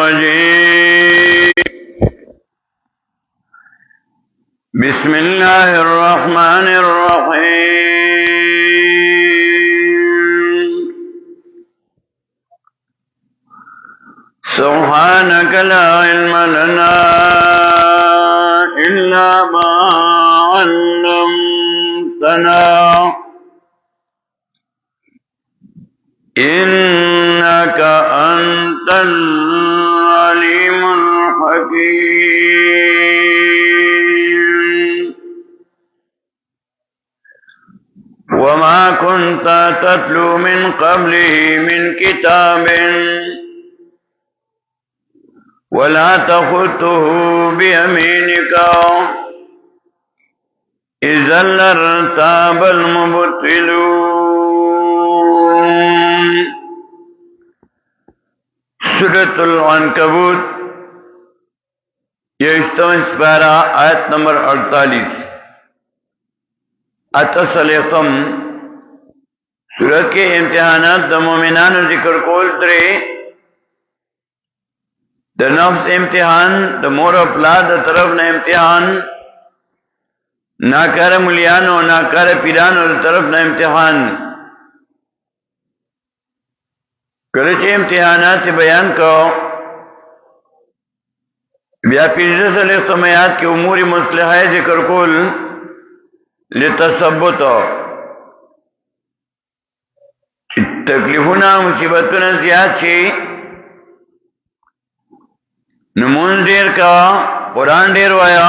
الرجيم بسم الله الرحمن الرحيم سبحانك لا علم لنا إلا ما علمتنا إنك أنت العليم الحكيم وما كنت تتلو من قبله من كتاب ولا تخطه بيمينك إذا لارتاب المبطلون سورة العنکبوت یشتم سپارہ آیت نمبر 48 اتسلیختم سورت کے امتحانات دا مومنان ذکر کول درے دا نفس امتحان دا مور و پلاد دا طرف نا امتحان ناکار ملیانو ناکار پیرانو دا طرف نا امتحان کرچ امتحانات بیان کو بیا پیزہ سلیختم آیات کی امور مصلحہ ذکر کول لتثبت تکلیفونا مصیبتونا زیاد شی نمون دیر کا قرآن دیر وایا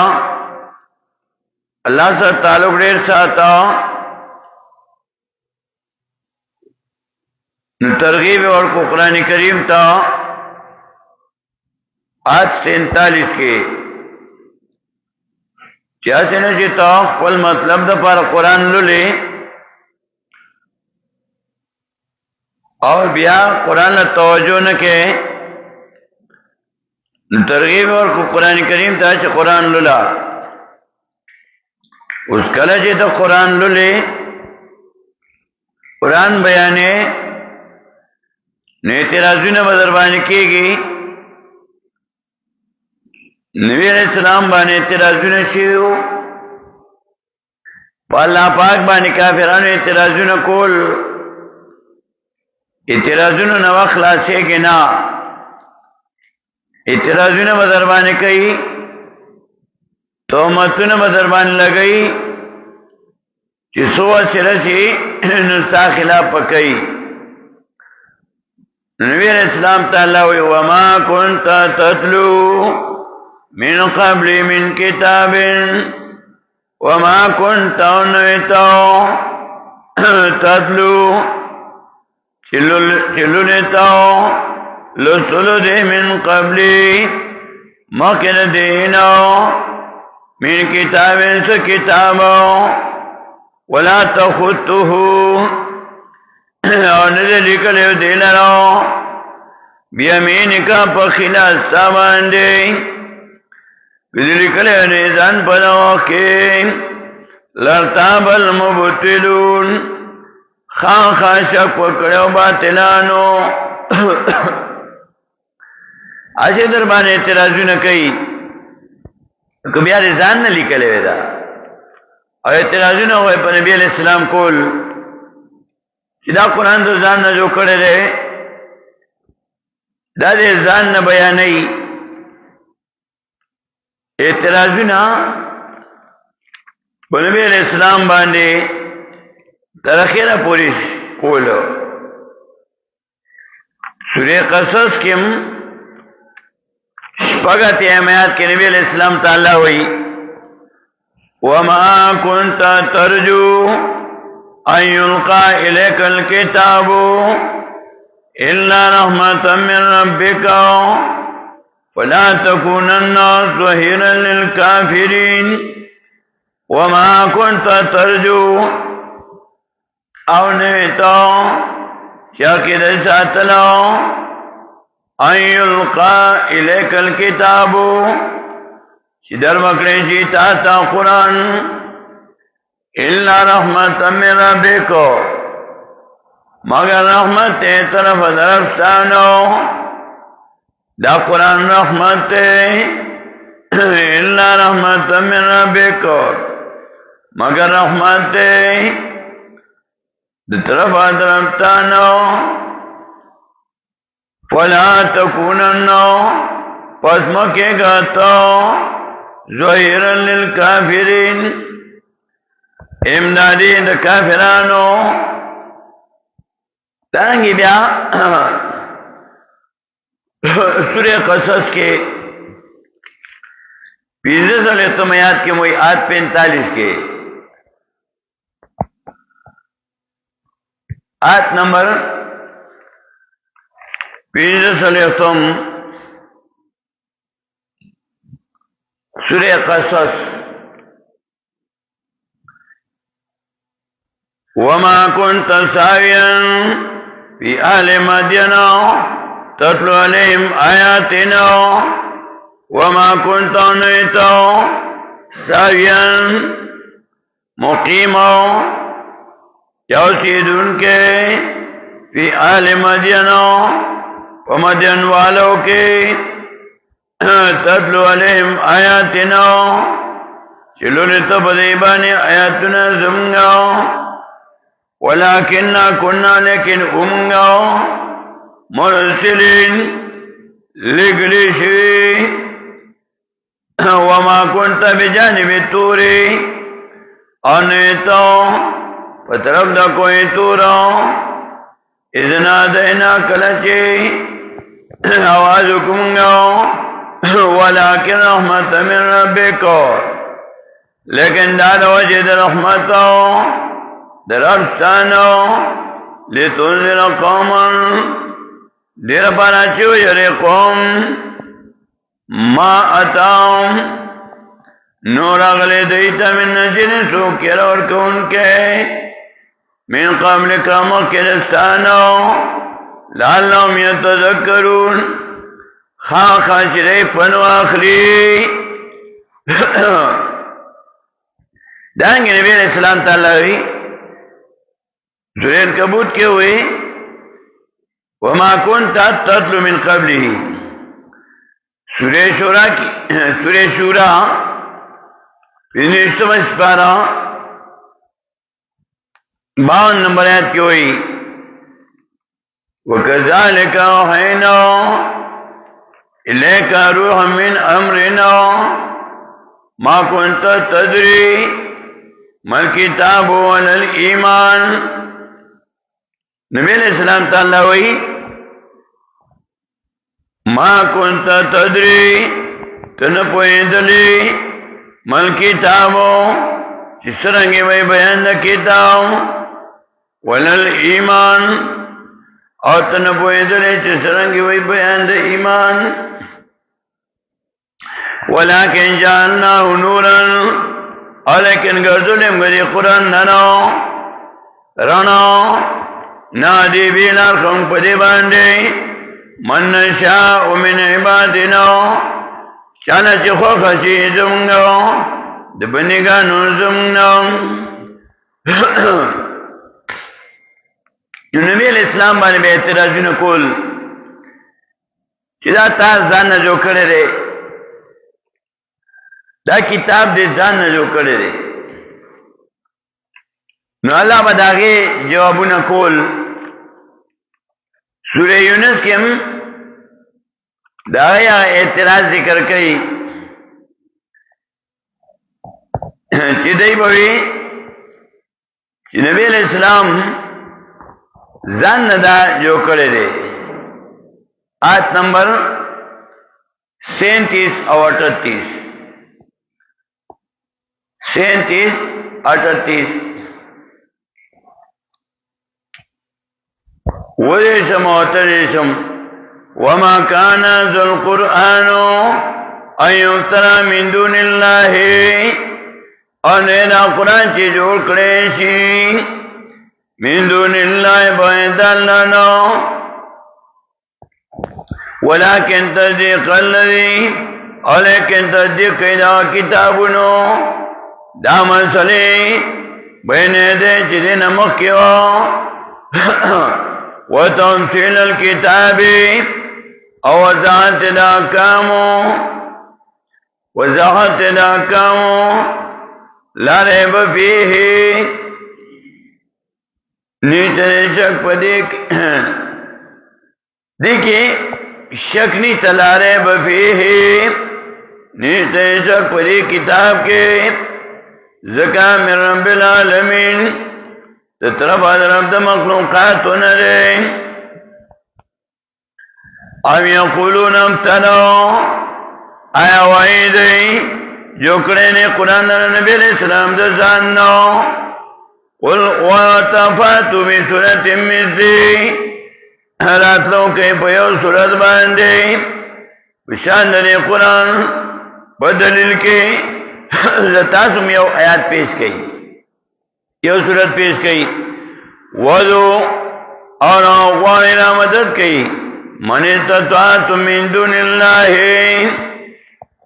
اللہ سے تعلق دیر ساتا ترغیب اور کو قرآن کریم تا آج 47 کے چاہتے نا جیتا قل مطلب دا پار قرآن لولے اور بیا قرآن توجہ نہ کے ترغیب اور قرآن کریم تا چھ قرآن لولا اس کلا جیتا قرآن لولے قرآن بیانے اعتراضوں نے بدربانی کی گئی نبی علیہ السلام بانے اعتراضوں نے شیو اللہ پاک بانے کافرانو اعتراضوں نے کول اعتراضوں نے وقت خلاصے گی نا اعتراضوں نے بدربانی کئی تہمتوں نے بدربانی لگئی چی سوہ سرسی نستا خلاف پکئی نبی علیہ السلام تعالیٰ وما كنت تتلو من قبل من كتاب وما كنت تتلو چلو لیتاو لسلو دے من قبلی مکن دینو من کتاب سے کتابو ولا تخطہو اور نظر لکلیو دیلنو بیامینکا پخلاستا باندے کدی لکلیو نیزان پنوکی لرتاب المبتلون خان شک وکڑیو باطلانو آشی دربان اعتراضو نکئی کبھی رضان نہ لکلے ویدا اور اعتراضو نہ ہوئے پر نبی علیہ السلام کول دا قرآن تو زان نہ جو کڑے رہے دا دے زان نہ بیانی اعتراضو نہ پر نبی علیہ السلام باندے ترخیرہ پوری کولو سورہ قصص کم شپگت احمیات کے نبی علیہ السلام تعالیٰ ہوئی وَمَا كُنْتَ تَرْجُو أَن يُلْقَى إِلَيْكَ الْكِتَابُ إِلَّا رَحْمَةً مِّن رَبِّكَ فَلَا تَكُونَنَّ ظَهِيرًا لِلْكَافِرِينَ وَمَا كُنْتَ تَرْجُو او نویتو چاکی در ساتلو ان یلقا الیک الکتابو چی در مکرشی تاتا قرآن الا رحمت من ربکو مگر رحمت طرف درفتانو دا قرآن رحمت الا رحمت من ربک مگر رحمت د طرف درفتانو فلا تکونن پس مکے گاتو ظہیرا للکافرین امدادی دا کافرانو دارنگی بیا سورہ قصص کے 15 آیات کے موئی آیت 45 کے آیت نمبر 15 سورہ قصص وما كنت ساويا في أهل مدين تتلو عليهم آياتنا وما كنت نيتا ساويا مقيما يوسيدون کے في أهل مدين ومدين والو کے تتلو عليهم آياتنا چلو لتبدیبانی آیاتنا زمگا ولكننا كنا لكن أمنا مرسلين لقليشي وما كنت بجانب الطور أنيتا فطرف دا کوئی تورا إذ نادينا كلچي آوازكم ولكن رحمة من ربك لكن داد وجد رحمته دربستانو لتنذر قوما دیر پاراچیو یری قوم ما اتاهم نور اغلی دیتا من نجن سوکر ورکون کے من قبل کامو کرستانو لعلهم یتذکرون خاخا شری پنو آخری دانگی نبی علیہ السلام تعالی سورہ الکبوت کے ہوئے وما كنت تتلو من قبله سورہ شورا کی سورہ شورا 52 سپارہ 52 نمبر آیت کی ہوئی وَكَذَلِكَ أَوْحَيْنَا إِلَيْكَ رُوحًا مِّنْ أَمْرِنَا مَا كُنْتَ تَدْرِي مَا الْكِتَابُ وَلَا الْإِيمَانُ نبی علیہ السلام تعالی وی ما کنت تدری تنپویدلی مل کتابو چسرنگی وی بیان کتاب ولل ایمان اور تنپویدلی چسرنگی وی بیان ایمان ولیکن جعلناه نورا ولیکن گردلیم گدی قرآن ننو رنو نادی بیلار خم پدی باندے من نشاء من عبادنا چانا چی خوخشی زمگا دبنگانو زمگا نبی علیہ السلام بانے بے اعتراضی نکول چی دا تا زان نجو کرے رے دا کتاب دے زان نجو کرے رے نو اللہ بداغے جوابونا کول سورہ یونس کے ہم داغیا اعتراض ذکر کئی چیدئی بوئی چی نبی علیہ السلام زن ندا جو کرے دے آیت نمبر 37 اور 38 37 38 وَرِسَمْ وَتَرِسَمْ وَمَا كَانَ ذُو الْقُرْآنُ أَنْ يُفْتَرَى مِن دُونِ اللَّهِ أَنَّا قرآن چی جوڑ کریشی من دون اللہ بعید اللہ ولیکن تصدیق الذی ولیکن تصدیق دا کتابنو دا مسئلے بین دے چیزیں نمکیو وتمثيل الكتاب او وضاحت الاحکامو لا ریب فیه نیت شک پدیک دیکھیں شکنی تلارے بفیہ نیت شک پدی کتاب کے زکا من رب العالمین تطرف رب دا مخلوقاتو نرے ام یقولون امتنو آیا وعیدی جو کرنے قرآن نبی علیہ السلام دا زاننو قل واتفاتو بسورت مثلی راتلو کئی پیو سورت باندے بشان دنی قرآن بدلیل کے تاسم یو آیات پیش کئی یو سورت پیش کئی وضو اور غوانینا مدد کئی من استطاعت من دون اللہ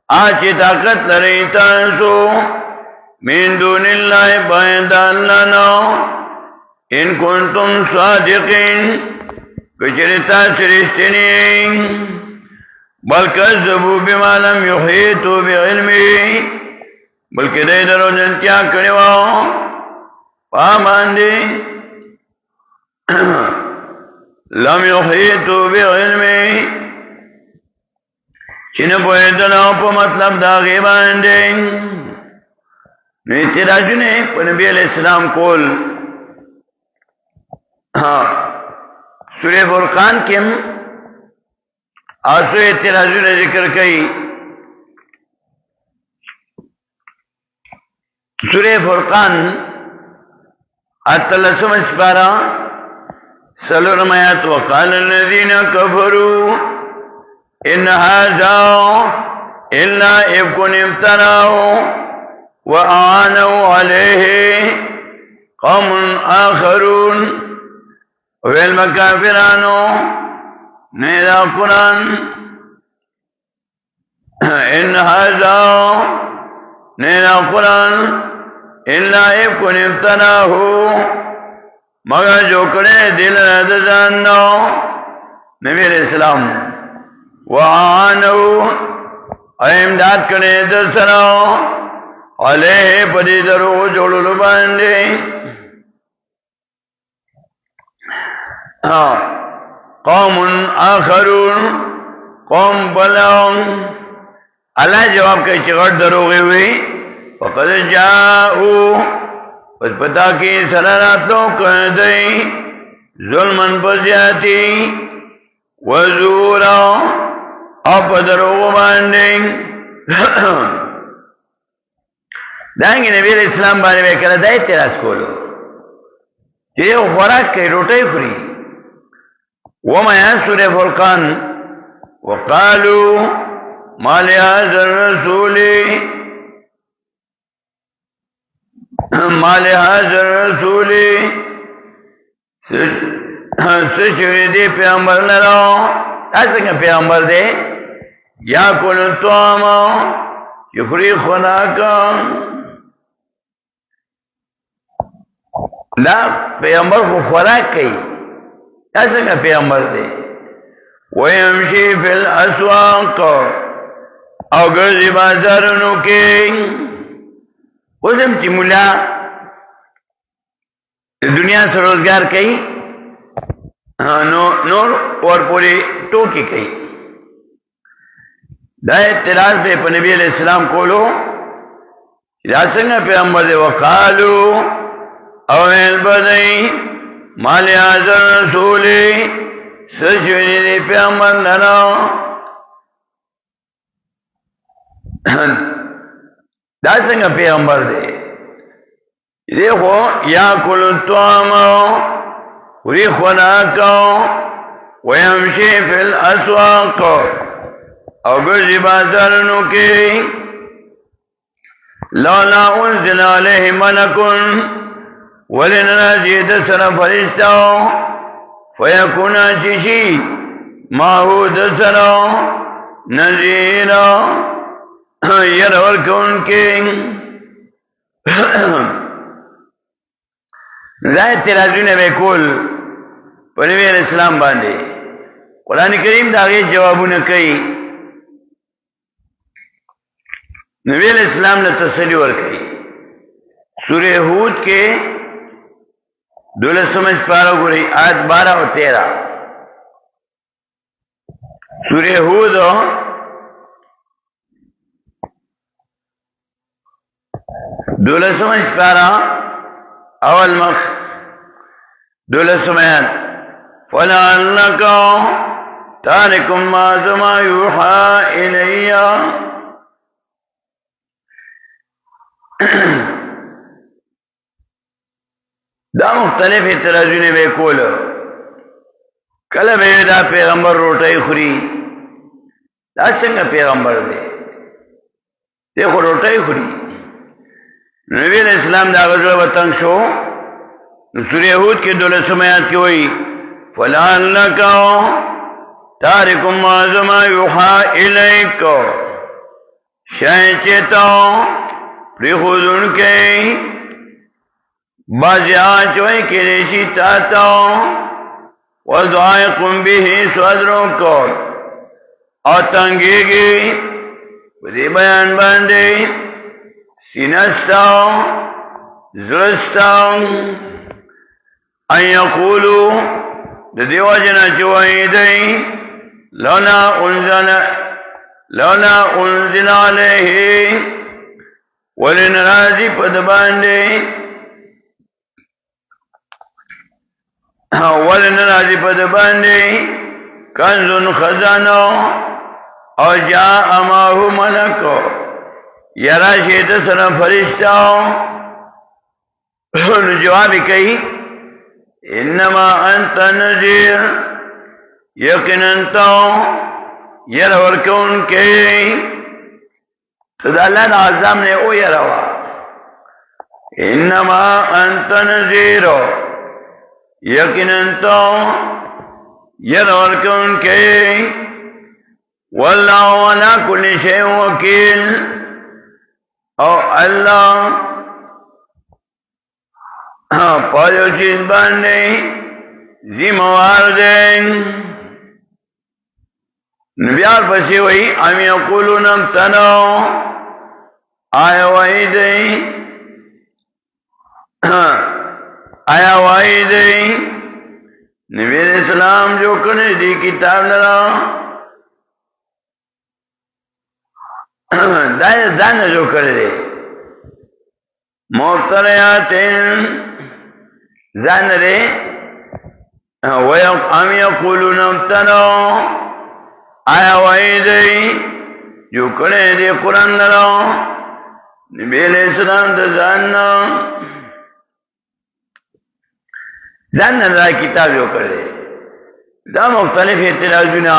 آچی طاقت لرئی تانسو من دون اللہ باید اللہ نو ان کنتم صادقین کچرتا سرشتنی بل کذبو بما لم یحیطو بعلمی بلکہ دے درو جنتیا کڑیواؤ پاماندی لم یحیطو بعلمی چین پویدناو پا مطلب دا غیباندی نو اعتراضو نے پا نبی علیہ السلام کول سورہ فرقان کم آسو اعتراضو نے ذکر کئی سورہ فرقان اتلسم اسپارا سلورم آیات وقال الذین کفروا ان هذا الا افکن افتراؤ وآنوا علیہ قوم آخرون والمکافرانو نیدا قرآن ان هذا نیدا قرآن الا افکن افتراؤ مگر جو کرے دل ردزانو نبی علیہ السلام وآنوا امداد کرے درسنو علیہ پدی درو جوڑو باندے قوم آخرون قوم بلاؤں اللہ جواب کہ چغٹ دروغی ہوئی فقد جاؤ پس پتا کی سراراتوں کردئی ظلمن پزیاتی وزورا اپ دروغ باندے دانگی نبی علیہ السلام بانے میں کہا دا اعتراض کولو یہ خوراک کئی روٹے خری وما سورہ فرقان وقالوا ما لهذا الرسول سشوری دے پیغمبر لراؤ ایسا کہ پیغمبر دے یا کن الطعام یخری خناکا لا پیغمبر کو خوراک کئی ایسا کہ پیغمبر دے ویمشی فی الاسواق او گرزی بازارنو کے وزم چی ملا دنیا سے روزگار کئی نور اور پوری ٹوکی کئی دا اعتراض پہ نبی علیہ السلام کولو راسنگا پیغمبر دے وقالو اویل بدئی مالی حضر رسولی سشوری دے پیغمبر لراؤ دا سنگا پیغمبر دے دیکھو یا کل الطعام وری خناکو ویمشی فی الاسواق او گرزی بازارنو کی لولا انزل علیہ ملکن ولنرازی دسر فرشتاو فیکونا چشی ماہو دسرو نزیرو یرور کون کے ظاہر تیرازونے بے کول پر نبی علیہ السلام باندے قرآن کریم داغه جوابونه کوي نبی علیہ السلام نے تسلی ورکړي سورہ ہود کے 12 پارہ ګورئ آیت 12 اور 13 سورہ ہود 12 پارہ اول مخ 12 آیت فَلَعَلَّكَ تَارِكٌ مَا يُوحَى إِلَيَّ دا مختلف اعتراضونه به کول کله به دا پیغمبر روټي خوري دا څنګه پیغمبر دی دغه روټي خوري نبی اسلام دا غزو وطن شو سورہ ہود کے 12 آیات کې وایي فَلَعَلَّكَ تَارِكٌ مَا يُوحَى إِلَيْكَ شاید چیتا پریخودن کے بازی آنچوئی کی ریشی تاتا وَضَائِقٌ بِهِ صَدْرُكَ آتنگی گی ودی بیان باندے سینستا زرستا ان یقولو دیو جنا چوائی دی لولا انزل علیہ ولن راضی پد باندے کنزن خزانو او جاء ماہو ملکو یرا شیط سن فرشتاو جواب کئی انما انت نذیر یقین انتو یر ورکون کئی تو دا اللہ نا عظام نے او یروا انما انت نذیر یقین انتو یر ورکون کئی واللہ علا کل شیء وکیل او اللہ پایو چیز باندے ذمہوار دیں نبیار پسی وئی ام یقولون امتنو آیا وائی دیں نبی علیہ السلام جو کرنے دی کتاب لرا دائر زن جو کرنے مفتریاتین زن رے ام یقولون امتنو آیا وائی دیں جو کرنے دی قرآن لرا نبی علیہ السلام دا زن دا کتاب جو کرنے دا مختلف اعتراضونا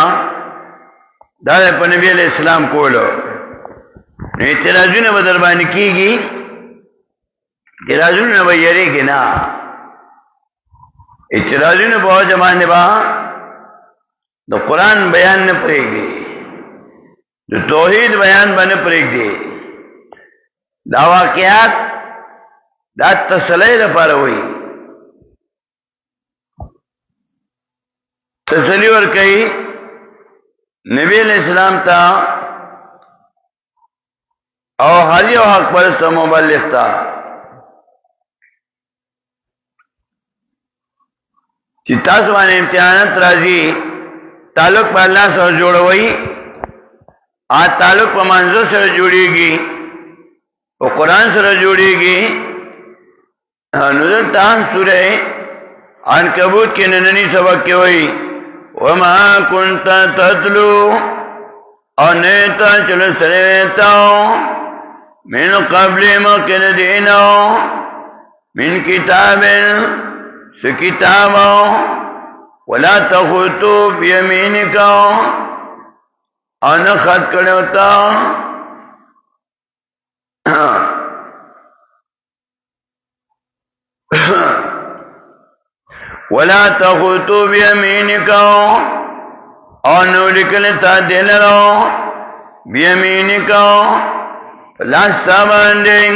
دا پا نبی علیہ السلام کولو اعتراضونا بدربانی کی گی اعتراضونا با یری کی نا اعتراضونا با جمانے با دا قرآن بیان نا پریگ دی دا توحید بیان با نا پریگ دی دا واقعات دا تسلی دا پارا ہوئی تسلی ورکئی نبی علیہ السلام تا او ہر یو حق پرست مبلغ تا چی تاسو باندې امتحانات راځي تعلق په الله سره جوړوي تعلق په منځ سره جوړيږي او قرآن سره جوړيږي نو دلته سورہ عنکبوت کې نننی سبق کې وایي وما كنت تتلو او نیتا چلو سریتاو من قبل مکن دینو من کتاب سکتابو ولا تخطو بیمینکو او نخط کڑوتا ولا تخطو بیمینکو او نو لکلتا دلرو بیمینکو لاستا باندیں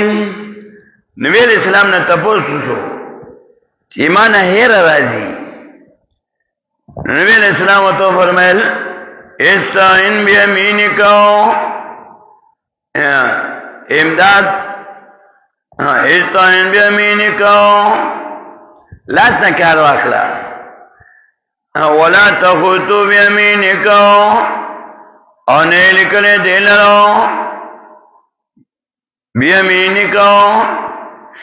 نبی علیہ السلام نے تپوس شو ایمان هیر راضی نبی علیہ السلام تو فرمائل استعین بیمینکا امداد استعین بیمینکا لاس نکار واخلا ولا تخطو بیمینکا او نیلکل دیلرو بیمینکا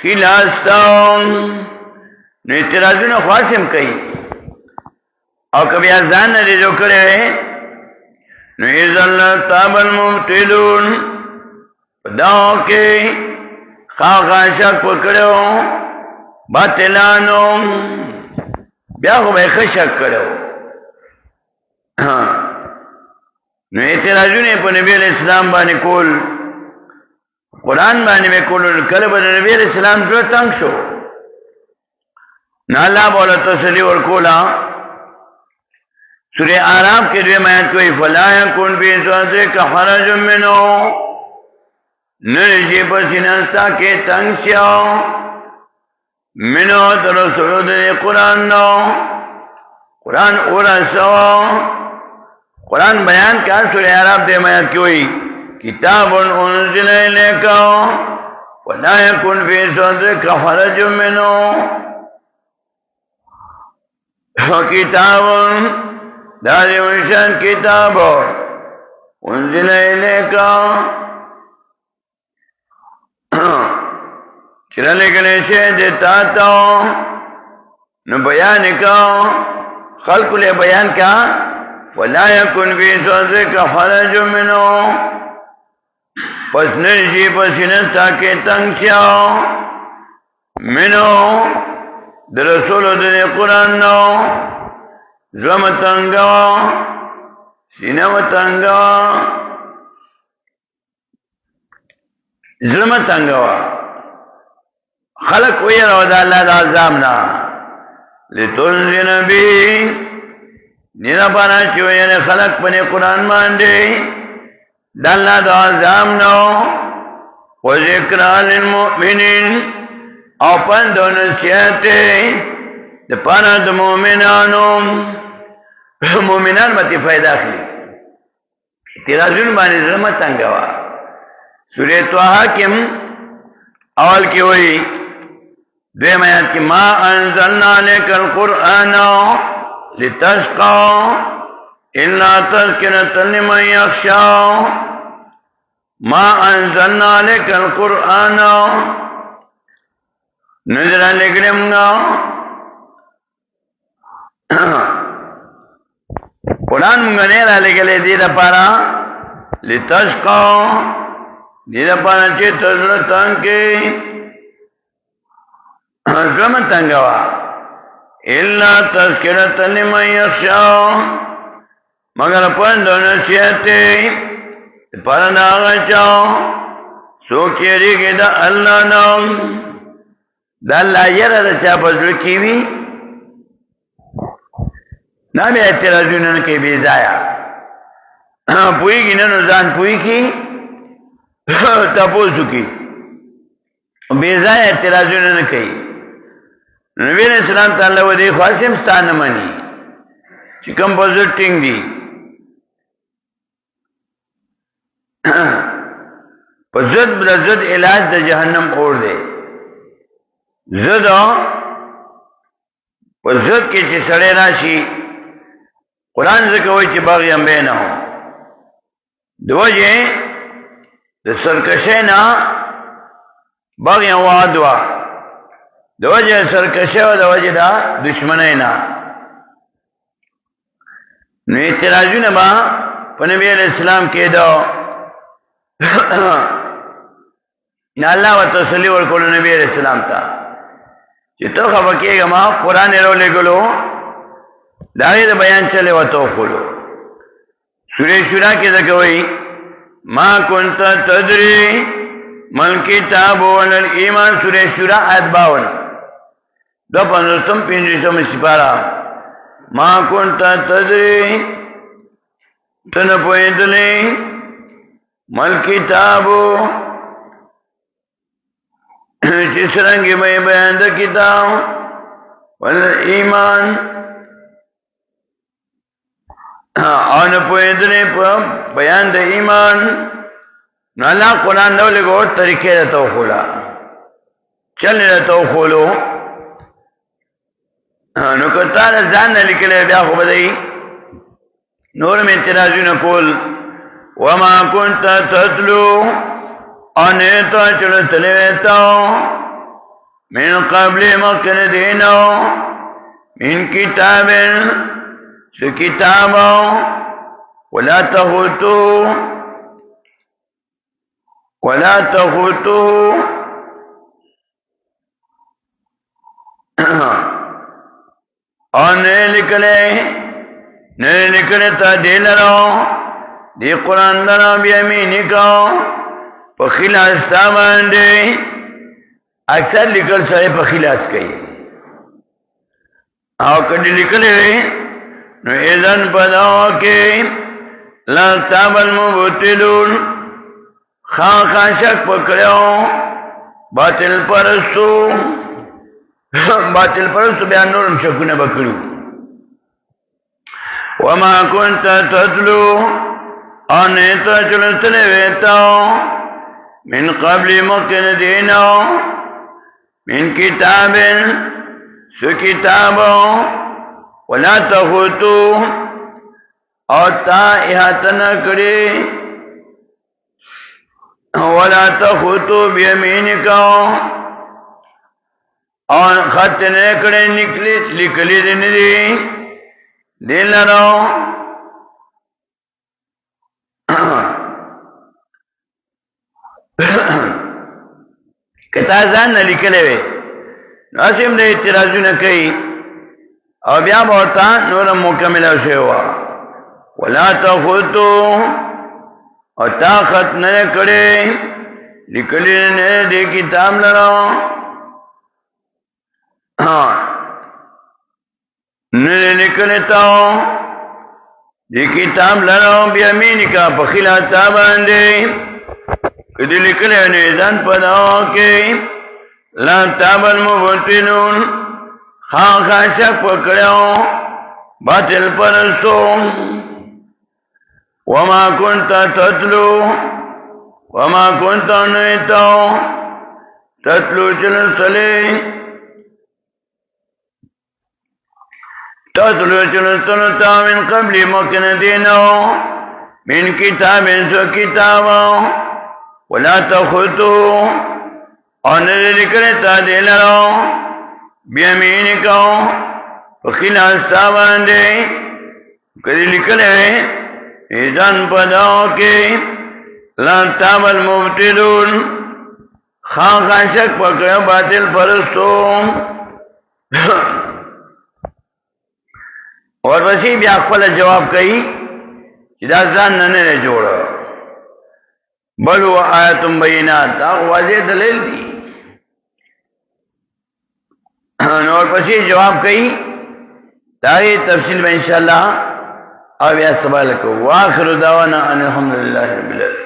خلاستا نو اعتراضونه خاصم کئی او کبھی ازان نه جو کړي نو ایزل تاب المبتلون داو کې خاغا شک پکړو باطلانو بیا خو به شک کړو نو اعتراضونه په نبی اسلام باندې کول قرآن باندې کول کله به نبی اسلام جو تنگ شو نه الله بوله تسلی ورکولا سورہ آراف کے دوے آیت کوئی فلا یکن فی صدرک حرج منو نرجی پسینستا کے تنگ سیاو منو ترسولو دے قرآن نو قرآن اورا سو قرآن بیان کیا سورہ آراف دے آیت کوئی کتاب انزل الیکا فلا یکن فی صدرک حرج منو کتاب داری منشان کتاب انزل الیکا چرا لکنے سے دیتا تا نو بیان کا خلق لے بیان کا ولا یکن فی صدرک حرج منو پس نرجی پسینستا کے تنگ سیاو منو در رسول در قرآن نو زلم تنگوا سینم تنگوا زلم تنگوا خلق ویر و دا اللہ دا عذابنا لتنزن بی نینا پانا چوئین خلق پنی قرآن ماندے دا اللہ دا عذابنا و ذکران للمؤمنین او پند و نصیحتے دا پانا دا مومنانو مومنان متی فائدہ اخلی اعتراضون بانی ظلمت تنگوا سورہ توحا کم اول کی ہوئی دویم آیات کی ما انزلنا لیک القرآن لتشقا الا تذکرۃ لمن یخشا ما انزلنا لیک القرآن نزل لگرمگا قرآن منگا نیرہ لگلے دیدہ پارا لتشقا دیدہ پارا چی تزلتان کی زمن تنگوا الا تذکرۃ لمن یخشا مگر پند و نصیحتی پارا ناغا سوکی ریگی دا اللہ نام دا اللہ یرہ دا چا پزلو کیوی نا بیا اعتراضونه نه کوي بې ځایه پوهېږي نه نو ځان پوهې کړي تپوس وکړي بې ځایه اعتراضونه نه کوي نبي علیه السلام ته الله ودې خاص هم ستا نه مني چې کوم په زړه ټینګ دي په ضد د ضد علاج د جهنم اور دی ضد په ضد کې چې سړی راشي قرآن ذکر ہوئی چی باغیم بینہو دو وجہ دا سرکشینا باغیم وعدوا دو وجہ سرکشی و دو وجہ دا دشمنینا نو اعتراضون با پا نبی علیہ السلام کے دو نا اللہ و تسلی ورکولو نبی علیہ السلام تا چی تو خبکی گا ما قرآن رو لے گلو داغی دا بیان چلے و توخلو سورہ شورا کی ذکر ہوئی ما کنتا تدری من کتاب ولل ایمان سورہ شورا آیت 52 دو پندرستم پینجستم سپارا ما کنتا تدری تن پویدلی من کتابو جس رنگی میں بیان دا کتاب ولل ایمان او نه پوهېدلې په بیان د ایمان نو الله قرآن نو لګو طریقې راته وښوله چل راته وښولو نو که تا ځان نه لیکلی بیا خو به دی نور مې اعتراضونه کول وما كنت تتلو او نه ته چې لوستلی وې ته من قبل مخکې دینو من کتاب څه کتاب ولا تخوتو او نه لیکلی تا دی لرو دی قرآن لرو بیامینی کو په خلاص تا باندې اکثر لیکل سره په خلاص کوي او کدی لیکلی وي نو اذن پداو کې لا تابل مبتلون خاص شک پکړو باطل پرستو بیان نورم شکونه بکړو وما كنت تتلو ان تجلسل ویتاو من قبل مکن دینو من کتاب سو کتابو ولا تخوتو او تا احاتنا کری ولا تخوتو بیمینکو او خط نکڑے لکلی دنی دل لرو کتا ځان نه لیکلی وی ناسم د اعتراضونه کوي او بیا به ورته نوره مکمله شوې وه ولا تخوتو او تا خط نه کړی لیکلی نه دې کتاب لرو نه لیکلی تا دې کتاب لرو بیمینکا په خلاف تا باندې کدی لیکلی نه ځان په دعا کې لا تابل مبتلون خاص شک پکړو باطل پرستو وما كنت تتلو وما كنت نيتو تتلو چلسلی من قبل مکن دینو من کتاب سو کتابو ولا تخوتو اور نذکر تا دلرو بیمینکو خلاصتا باندې کدی لیکلې ایزان پداو کې لا تابل مبتلون خاص شک پکړو باطل پرستو اور وسی بیا خپل جواب کوي چې دا ځان نه جوړو بل و آیت بینات دا واضح دلیل دی اور پسی جواب کئی تاہی تفصیل میں انشاءاللہ اب یا سوال کو واخر دعوانا ان الحمدللہ رب العالمین